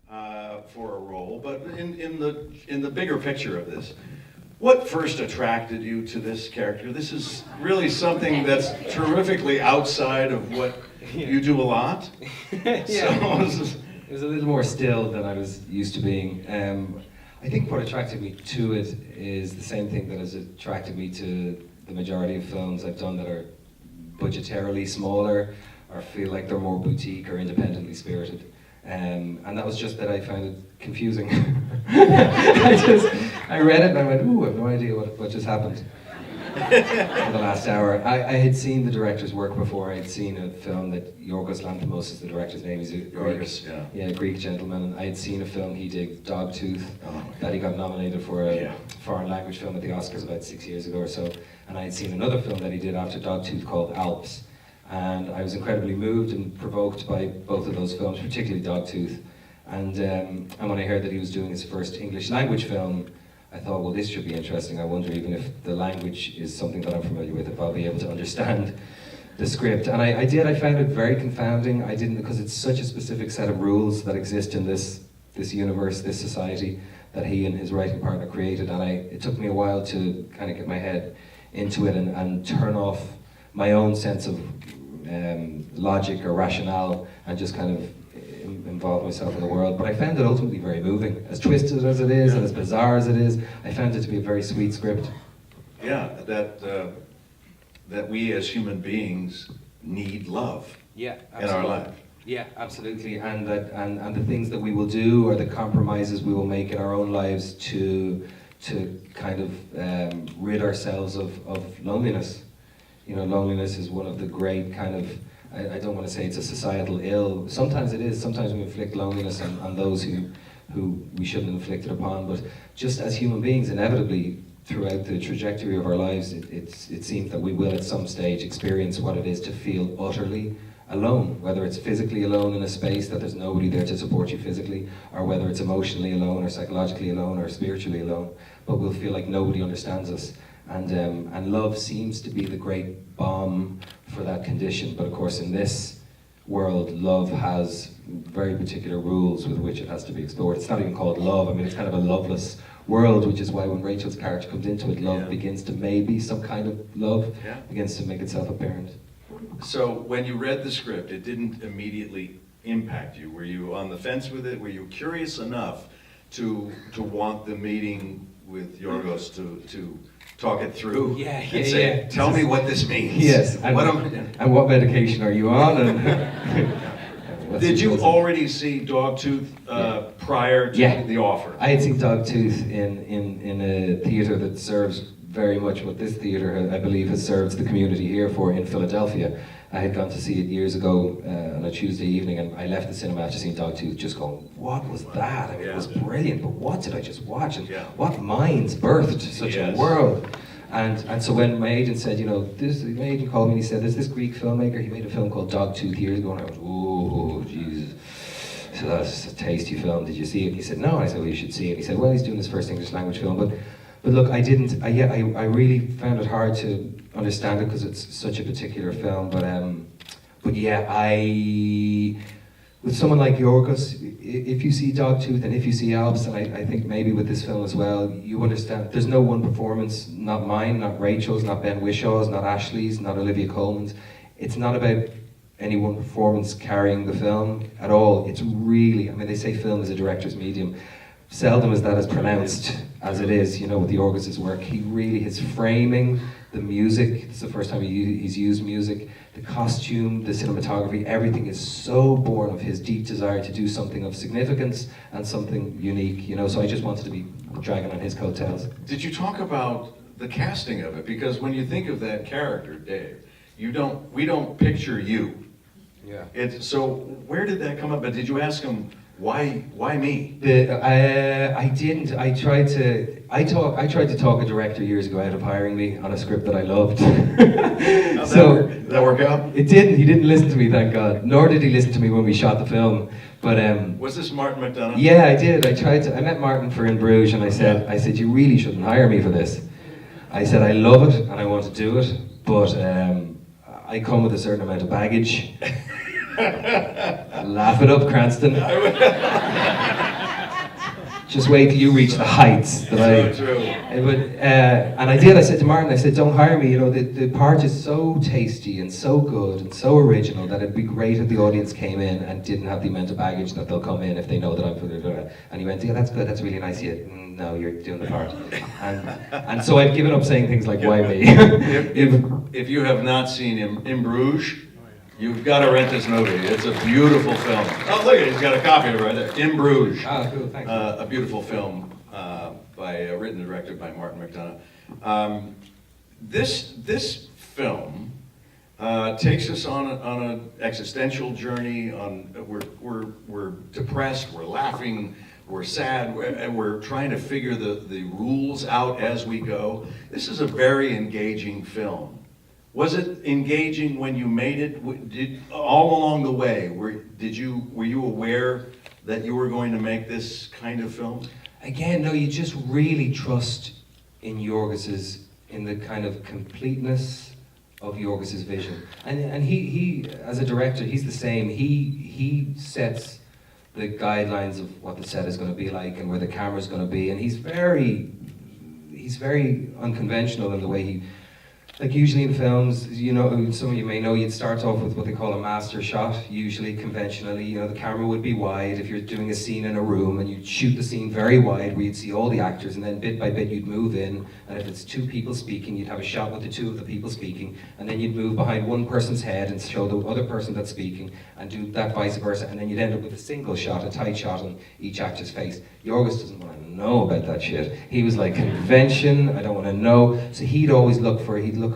for a role, but in the bigger picture of this, what first attracted you to this character? This is really something that's terrifically outside of what you do a lot. Yeah. So, It was a little more still than I was used to being. I think what attracted me to it is the same thing that has attracted me to the majority of films I've done that are budgetarily smaller or feel like they're more boutique or independently spirited. And that was just that I found it confusing. I read it and I went, ooh, I have no idea what just happened for the last hour. I had seen the director's work before. I had seen a film that Yorgos Lanthimos is the director's name. He's a Yorgos, Greek, Greek gentleman. And I had seen a film he did, Dogtooth, that he got nominated for a foreign language film at the Oscars about 6 years ago or so. And I had seen another film that he did after Dogtooth called Alps. And I was incredibly moved and provoked by both of those films, particularly Dogtooth. And when I heard that he was doing his first English language film, I thought, well, this should be interesting. I wonder even if the language is something that I'm familiar with, if I'll be able to understand the script. And I did. I found it very confounding. I didn't, because it's such a specific set of rules that exist in this universe, this society, that he and his writing partner created. And it took me a while to kind of get my head into it and turn off my own sense of logic or rationale and just kind of involve myself in the world. But I found it ultimately very moving. As twisted as it is and as bizarre as it is, I found it to be a very sweet script. Yeah, that we as human beings need love in our life. Yeah, absolutely. And the things that we will do or the compromises we will make in our own lives to kind of rid ourselves of loneliness. You know, loneliness is one of the great kind of, I don't want to say it's a societal ill. Sometimes it is. Sometimes we inflict loneliness on those who we shouldn't inflict it upon. But just as human beings, inevitably, throughout the trajectory of our lives, it seems that we will at some stage experience what it is to feel utterly alone. Whether it's physically alone in a space that there's nobody there to support you physically, or whether it's emotionally alone or psychologically alone or spiritually alone. But we'll feel like nobody understands us. And love seems to be the great balm for that condition. But of course, in this world, love has very particular rules with which it has to be explored. It's not even called love. I mean, it's kind of a loveless world, which is why when Rachel's character comes into it, love begins to, maybe some kind of love begins to make itself apparent. So when you read the script, it didn't immediately impact you. Were you on the fence with it? Were you curious enough to want the meeting with Yorgos to talk it through and say, tell me what this means. Yes, and what medication are you on? And did you already see Dogtooth prior to the offer? I had seen Dogtooth in a theatre that serves very much what this theatre, I believe, has served the community here for in Philadelphia. I had gone to see it years ago on a Tuesday evening, and I left the cinema after seeing Dogtooth just going, what was that? I mean, it was brilliant, but what did I just watch? And what minds birthed such a world? And so when my agent said, my agent called me and he said, there's this Greek filmmaker, he made a film called Dogtooth years ago, and I went, oh, Jesus. So that's a tasty film, did you see it? And he said, no. I said, well, you should see it. He said, well, he's doing his first English language film, but look, I really found it hard to understand it because it's such a particular film. But with someone like Yorgos, if you see Dogtooth and if you see Alps, and I think maybe with this film as well, you understand there's no one performance, not mine, not Rachel's, not Ben Wishaw's, not Ashley's, not Olivia Colman's. It's not about any one performance carrying the film at all. It's really, I mean, they say film is a director's medium. Seldom is that as pronounced as it is, with Yorgos' work. He really, his framing, the music, it's the first time he's used music, the costume, the cinematography, everything is so born of his deep desire to do something of significance and something unique, so I just wanted to be dragging on his coattails. Did you talk about the casting of it? Because when you think of that character, Dave, we don't picture you. Yeah. So where did that come up? But did you ask him, why me? I didn't. I tried to talk a director years ago out of hiring me on a script that I loved. Did that work out? It didn't. He didn't listen to me, thank God. Nor did he listen to me when we shot the film. But was this Martin McDonagh? Yeah, I did. I met Martin for In Bruges, and I said, you really shouldn't hire me for this. I said, I love it and I want to do it, but I come with a certain amount of baggage. Laugh it up, Cranston. Just wait till you reach the heights that I. So true. And I did. I said to Martin, I said, "Don't hire me. You know, the part is so tasty and so good and so original that it'd be great if the audience came in and didn't have the amount of baggage that they'll come in if they know that I'm for the." And he went, "Yeah, that's good. That's really nice. Yeah, no, you're doing the part." And so I've given up saying things like, "Why me?" If you have not seen him in Bruges, you've got to rent this movie. It's a beautiful film. Oh, look, he's got a copy of it right there. In Bruges. Ah, cool, thanks. A beautiful film written and directed by Martin McDonagh. This film takes us on an existential journey. We're depressed. We're laughing. We're sad, and we're trying to figure the rules out as we go. This is a very engaging film. Was it engaging when you made it? All along the way, were you aware that you were going to make this kind of film? Again, no, you just really trust in in the kind of completeness of Yorgos's vision. And he as a director, he's the same. He sets the guidelines of what the set is going to be like and where the camera's going to be, and he's very unconventional in the way he. Like usually in films, you know, some of you may know, you'd start off with what they call a master shot, usually conventionally. You know, the camera would be wide if you're doing a scene in a room, and you'd shoot the scene very wide where you'd see all the actors, and then bit by bit you'd move in, and if it's two people speaking, you'd have a shot with the two of the people speaking, and then you'd move behind one person's head and show the other person that's speaking, and do that vice versa, and then you'd end up with a single shot, a tight shot on each actor's face. Yorgos doesn't want to know about that shit. He was like, convention, I don't want to know. So he'd always look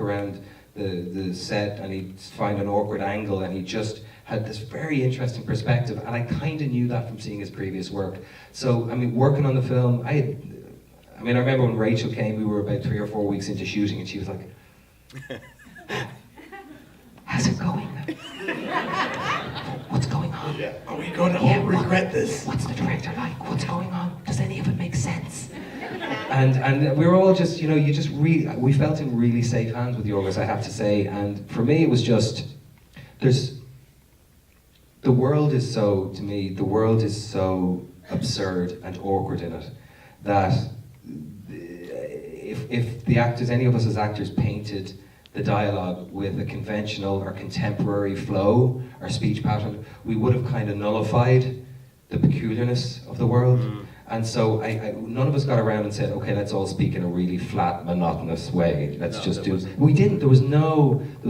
around the set and he'd find an awkward angle, and he just had this very interesting perspective, and I kind of knew that from seeing his previous work. So, I mean, working on the film, I remember when Rachel came, we were about 3 or 4 weeks into shooting, and she was like, "How's it going? What's going on? Yeah. Are we going to all regret this? What's the director like? What's going on? Does any of it make sense?" And we were all just, you know, we felt in really safe hands with Yorgos, I have to say. And for me, it was just, the world is so absurd and awkward in it that if the actors, any of us as actors, painted the dialogue with a conventional or contemporary flow or speech pattern, we would have kind of nullified the peculiarness of the world. And so none of us got around and said, okay, let's all speak in a really flat, monotonous way. Let's just do it. We didn't. There was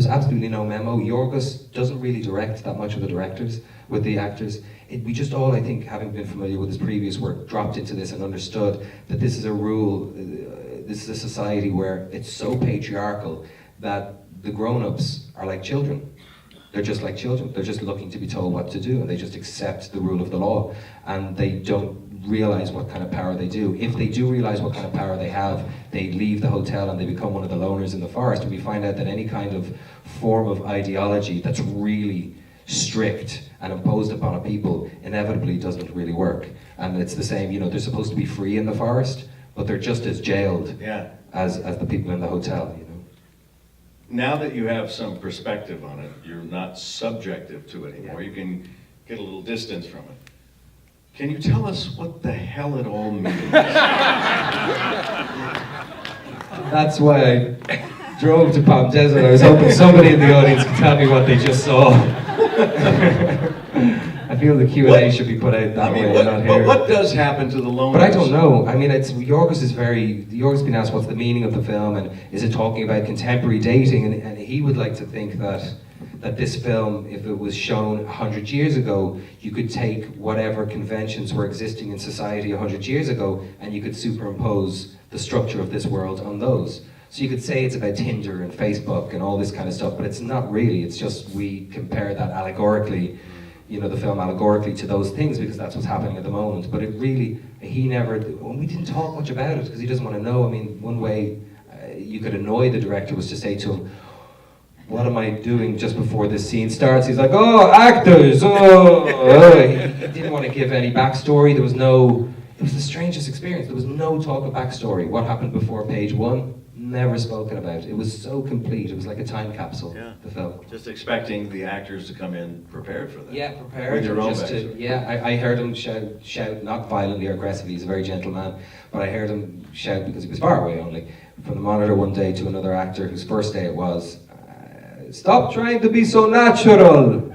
absolutely no memo. Yorgos doesn't really direct that much with the actors. We just all, I think, having been familiar with his previous work, dropped into this and understood that this is a rule, this is a society where it's so patriarchal that the grown-ups are like children. They're just like children. They're just looking to be told what to do, and they just accept the rule of the law, and they don't realize what kind of power they do. If they do realize what kind of power they have, they leave the hotel and they become one of the loners in the forest, and we find out that any kind of form of ideology that's really strict and imposed upon a people inevitably doesn't really work. And it's the same, you know, they're supposed to be free in the forest, but they're just as jailed as the people in the hotel, you know. Now that you have some perspective on it, you're not subjective to it anymore. You can get a little distance from it. Can you tell us what the hell it all means? That's why I drove to Palm Desert. I was hoping somebody in the audience could tell me what they just saw. I feel the Q&A should be put out that way, not here. But what does happen to the loners? But I don't know. I mean, Yorgos been asked what's the meaning of the film, and is it talking about contemporary dating, and he would like to think that this film, if it was shown 100 years ago, you could take whatever conventions were existing in society 100 years ago, and you could superimpose the structure of this world on those. So you could say it's about Tinder and Facebook and all this kind of stuff, but it's not really. It's just we compare that allegorically, you know, the film allegorically to those things, because that's what's happening at the moment. But it really, we didn't talk much about it because he doesn't want to know. I mean, one way you could annoy the director was to say to him, what am I doing just before this scene starts? He's like, oh, actors, He didn't want to give any backstory. It was the strangest experience. There was no talk of backstory. What happened before page 1? never spoken about. It was so complete. It was like a time capsule, Yeah. the film. Just expecting the actors to come in prepared for that. Yeah, prepared. With your own just to, backstory. yeah, I heard him shout, not violently or aggressively, he's a very gentle man, but I heard him shout because he was far away only, from the monitor one day to another actor whose first day it was, "Stop trying to be so natural."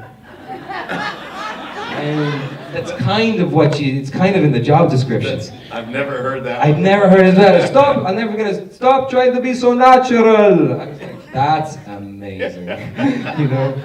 And that's kind of it's kind of in the job description. I've never heard that. I've never heard of that. I'm never gonna stop trying to be so natural. I was like, that's amazing. You know?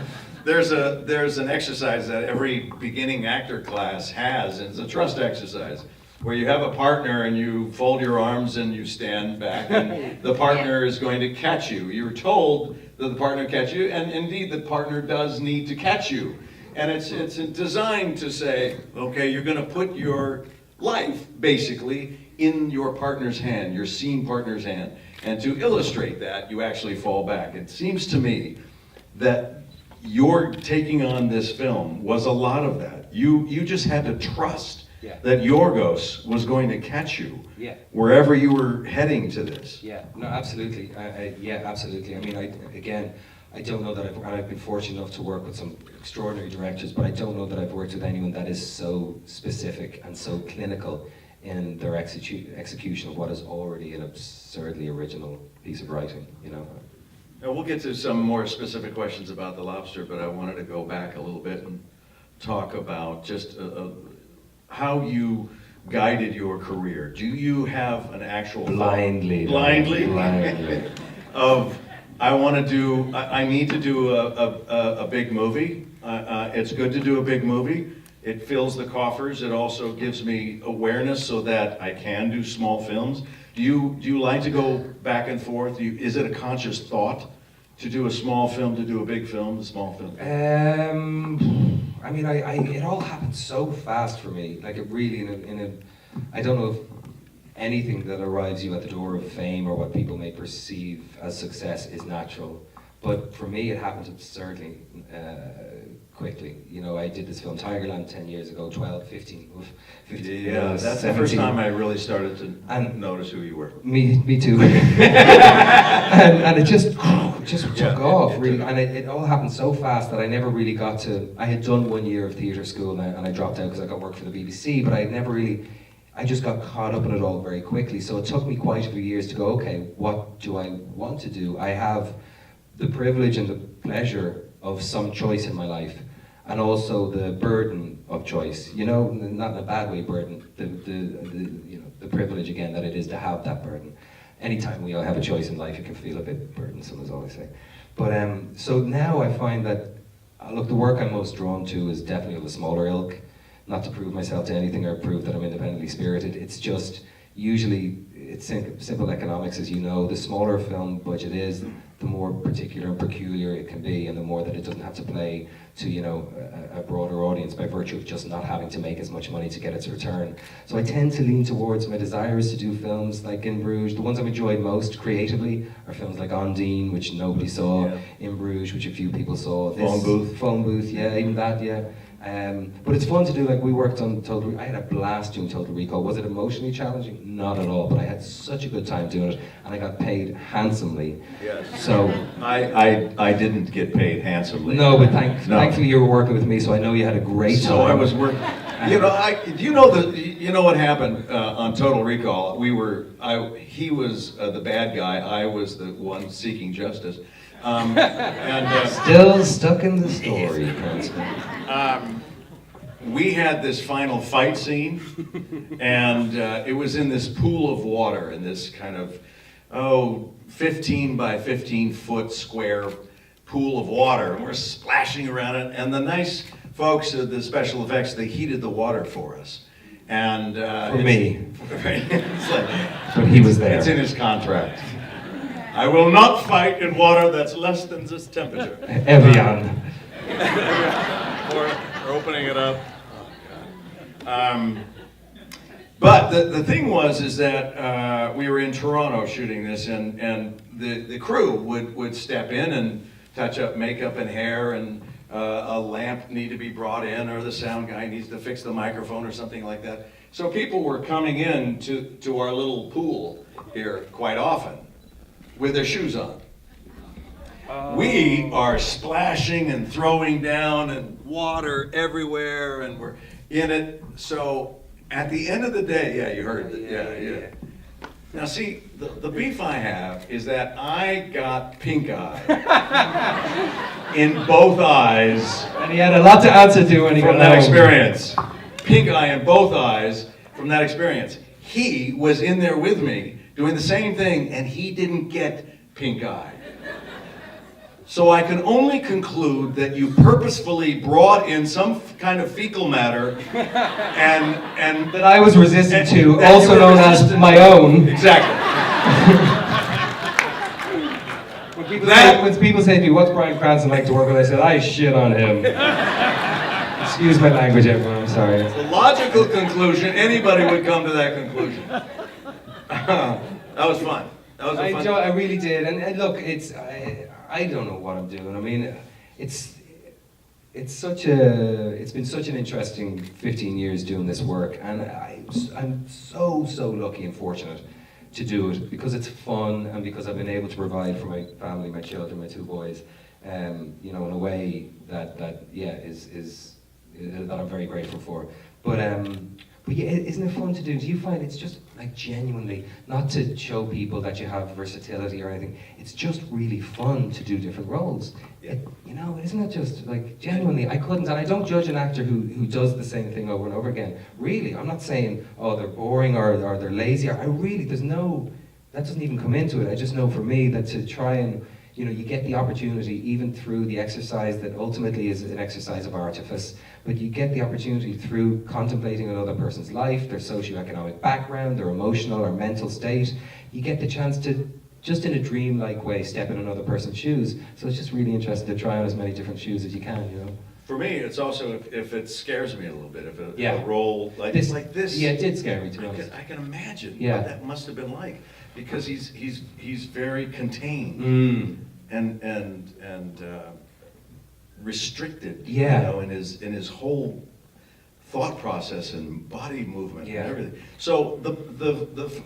There's an exercise that every beginning actor class has, and it's a trust exercise, where you have a partner and you fold your arms and you stand back, and the partner is going to catch you. You're told that the partner catch you, and indeed the partner does need to catch you. And it's designed to say, okay, you're going to put your life, basically, in your partner's hand, your scene partner's hand. And to illustrate that, you actually fall back. It seems to me that your taking on this film was a lot of that. You just had to trust that Yorgos was going to catch you wherever you were heading to this. Yeah, no, absolutely. Yeah, absolutely. I mean, I don't know that I've been fortunate enough to work with some extraordinary directors, but I don't know that I've worked with anyone that is so specific and so clinical in their execution of what is already an absurdly original piece of writing, you know. Now, we'll get to some more specific questions about The Lobster, but I wanted to go back a little bit and talk about just how you guided your career. Do you have an actual Blindly. of I need to do a big movie. It's good to do a big movie. It fills the coffers. It also gives me awareness so that I can do small films. Do you like to go back and forth? Is it a conscious thought to do a small film, to do a big film, a small film? I mean, it all happened so fast for me. Like it really, I don't know if anything that arrives you at the door of fame or what people may perceive as success is natural. But for me, it happened absurdly quickly. You know, I did this film Tigerland 10 years ago, 15 Yeah, that's the first time I really started to notice who you were. Me too. and it just took off, really. And it all happened so fast that I never really got to... I had done 1 year of theatre school and I dropped out because I got work for the BBC, but I never really... I just got caught up in it all very quickly. So it took me quite a few years to go, okay, what do I want to do? I have the privilege and the pleasure of some choice in my life, and also the burden of choice. You know, not in a bad way, burden. The privilege again that it is to have that burden. Anytime we all have a choice in life, it can feel a bit burdensome, as I always say. But so now I find that, look, the work I'm most drawn to is definitely of a smaller ilk. Not to prove myself to anything or prove that I'm independently spirited. It's just usually it's simple economics, as you know. The smaller a film budget is, the more particular and peculiar it can be, and the more that it doesn't have to play to, you know, a broader audience by virtue of just not having to make as much money to get its return. So I tend to lean towards my desire is to do films like In Bruges. The ones I've enjoyed most creatively are films like Ondine, which nobody saw, In Bruges, which a few people saw. Phone Booth, yeah, even that, yeah. But it's fun to do. Like we worked on Total Recall. I had a blast doing Total Recall. Was it emotionally challenging? Not at all, but I had such a good time doing it, and I got paid handsomely. Yes. So I didn't get paid handsomely. No, but thankfully you were working with me, so I know you had a great time. So I was working. You know, you know what happened on Total Recall? He was the bad guy. I was the one seeking justice. Still stuck in the story, Cranston. We had this final fight scene, and it was in this pool of water, in this kind of 15 by 15 foot square pool of water, and we're splashing around it. And the nice folks at the special effects, they heated the water for us. And for me, but he was there. It's in his contract. I will not fight in water that's less than this temperature. Evian. Or opening it up. Oh, God. But the thing is that we were in Toronto shooting this, and the crew would step in and touch up makeup and hair, and a lamp need to be brought in, or the sound guy needs to fix the microphone or something like that. So people were coming in to our little pool here quite often. with their shoes on. We are splashing and throwing down and water everywhere and we're in it. So at the end of the day, yeah, you heard it. Yeah. Now see, the beef I have is that I got pink eye in both eyes. And he had a lot to answer to when he From got that home. experience. Pink eye in both eyes from that experience. He was in there with me doing the same thing and he didn't get pink eye. So I can only conclude that you purposefully brought in some kind of fecal matter and That I was resistant to, that also you were known as resistant my to. own. Exactly. When people say to me, what's Bryan Cranston like to work with, I said, I shit on him. Excuse my language, everyone, I'm sorry. The logical conclusion, anybody would come to that conclusion. That was fun. That was a fun. I really did, and look, I don't know what I'm doing. I mean, it's been such an interesting 15 years doing this work, and I'm so lucky and fortunate to do it because it's fun and because I've been able to provide for my family, my children, my two boys, you know, in a way that I'm very grateful for. But yeah, isn't it fun to do? Do you find it's just like genuinely, not to show people that you have versatility or anything, it's just really fun to do different roles. Yeah. You know, isn't it just like genuinely, I couldn't, and I don't judge an actor who does the same thing over and over again. Really, I'm not saying, oh, they're boring or they're lazy. That doesn't even come into it. I just know for me that to try and, you know, you get the opportunity even through the exercise that ultimately is an exercise of artifice, but you get the opportunity through contemplating another person's life, their socioeconomic background, their emotional or mental state. You get the chance to, just in a dream-like way, step in another person's shoes. So it's just really interesting to try on as many different shoes as you can, you know. For me, it's also if it scares me a little bit, if a Yeah. role like this. Yeah, it did scare me, to be honest. I can imagine Yeah. what that must have been like, because he's very contained and restricted, Yeah. you know, in his whole thought process and body movement Yeah. and everything. So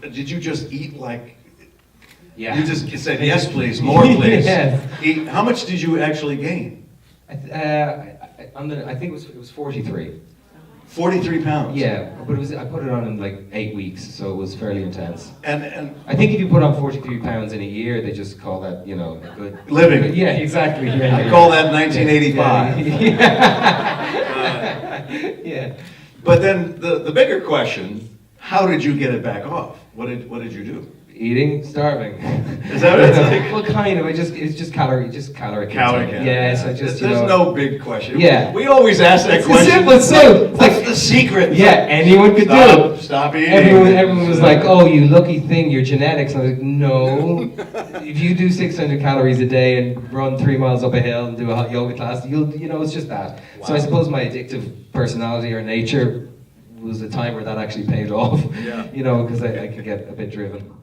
did you just eat like? Yeah. You just said yes, please, more, please. Yes. Eat. How much did you actually gain? I think it was 43. 43 pounds. Yeah, but I put it on in like 8 weeks, so it was fairly intense. And I think if you put on 43 pounds in a year, they just call that, you know, a good living. Yeah, exactly. Yeah, I call that 1985. Yeah. But then the bigger question: how did you get it back off? What did you do? Eating, starving. Is that what it's like? Well, kind of. It's just calorie Calorie count. count. Yeah, so just, you There's know. no big question. Yeah. We always ask that It's question. simple, it's so. What's the secret? Yeah, anyone could do it. Stop eating. Everyone was like, oh, you lucky thing, your genetics. And I was like, no. If you do 600 calories a day and run 3 miles up a hill and do a hot yoga class, you know, it's just that. Wow. So I suppose my addictive personality or nature was a time where that actually paid off. Yeah. You know, because I could get a bit driven.